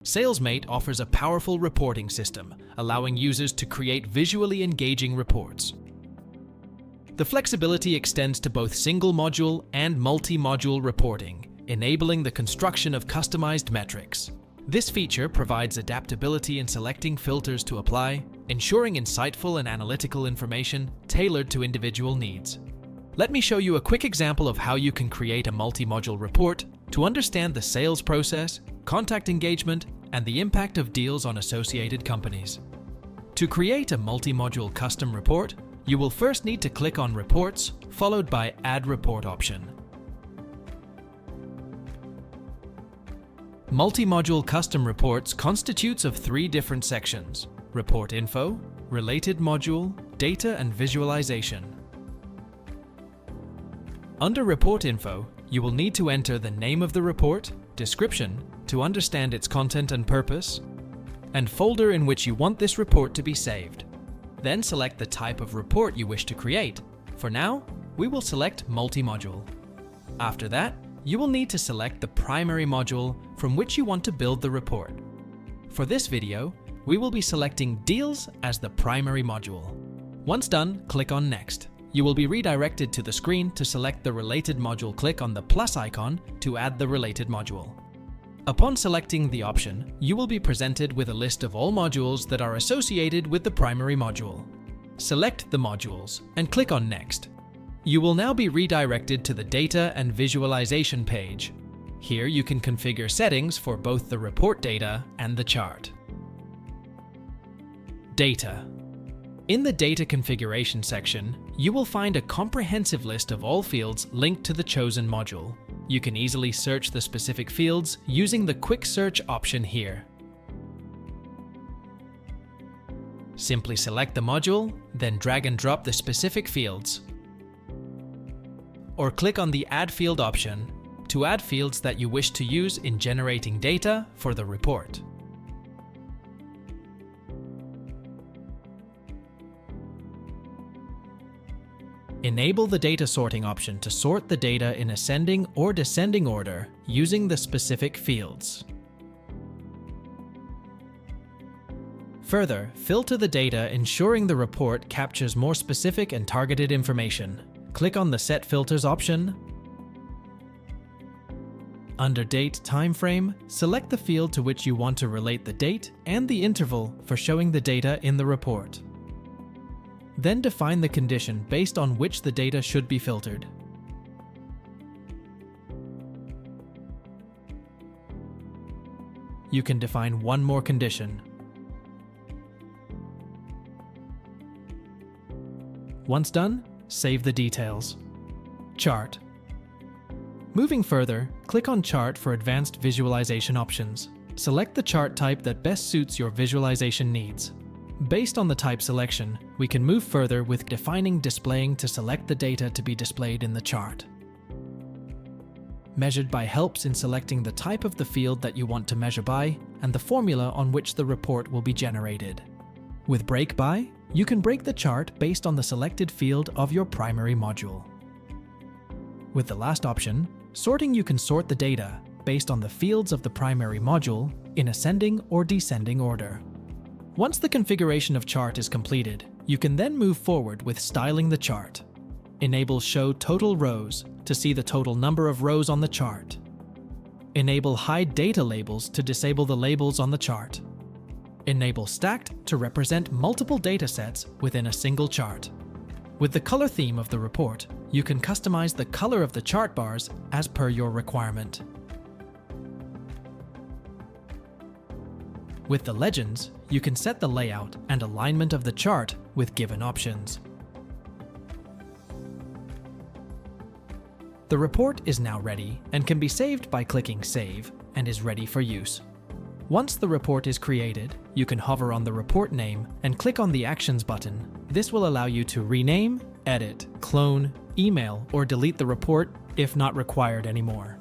Salesmate offers a powerful reporting system, allowing users to create visually engaging reports. The flexibility extends to both single-module and multi-module reporting, enabling the construction of customized metrics. This feature provides adaptability in selecting filters to apply, ensuring insightful and analytical information tailored to individual needs. Let me show you a quick example of how you can create a multi-module report to understand the sales process, contact engagement, and the impact of deals on associated companies. To create a multi-module custom report, you will first need to click on Reports, followed by Add Report option. Multi-module custom reports constitutes of 3 different sections: Report Info, Related Module, Data and Visualization. Under Report Info, you will need to enter the name of the report, description to understand its content and purpose, and folder in which you want this report to be saved. Then select the type of report you wish to create. For now, we will select multi-module. After that, you will need to select the primary module from which you want to build the report. For this video, we will be selecting Deals as the primary module. Once done, click on Next. You will be redirected to the screen to select the related module. Click on the plus icon to add the related module. Upon selecting the option, you will be presented with a list of all modules that are associated with the primary module. Select the modules and click on Next. You will now be redirected to the Data and Visualization page. Here you can configure settings for both the report data and the chart. Data. In the Data Configuration section, you will find a comprehensive list of all fields linked to the chosen module. You can easily search the specific fields using the Quick Search option here. Simply select the module, then drag and drop the specific fields. Or click on the Add Field option to add fields that you wish to use in generating data for the report. Enable the data sorting option to sort the data in ascending or descending order using the specific fields. Further, filter the data, ensuring the report captures more specific and targeted information. Click on the Set Filters option. Under Date Timeframe, select the field to which you want to relate the date and the interval for showing the data in the report. Then define the condition based on which the data should be filtered. You can define one more condition. Once done, save the details. Chart. Moving further, click on Chart for advanced visualization options. Select the chart type that best suits your visualization needs. Based on the type selection, we can move further with defining displaying to select the data to be displayed in the chart. Measured by helps in selecting the type of the field that you want to measure by and the formula on which the report will be generated. With break by, you can break the chart based on the selected field of your primary module. With the last option, sorting, you can sort the data based on the fields of the primary module in ascending or descending order. Once the configuration of chart is completed, you can then move forward with styling the chart. Enable Show Total Rows to see the total number of rows on the chart. Enable Hide Data Labels to disable the labels on the chart. Enable Stacked to represent multiple datasets within a single chart. With the color theme of the report, you can customize the color of the chart bars as per your requirement. With the legends, you can set the layout and alignment of the chart with given options. The report is now ready and can be saved by clicking Save and is ready for use. Once the report is created, you can hover on the report name and click on the Actions button. This will allow you to rename, edit, clone, email, or delete the report if not required anymore.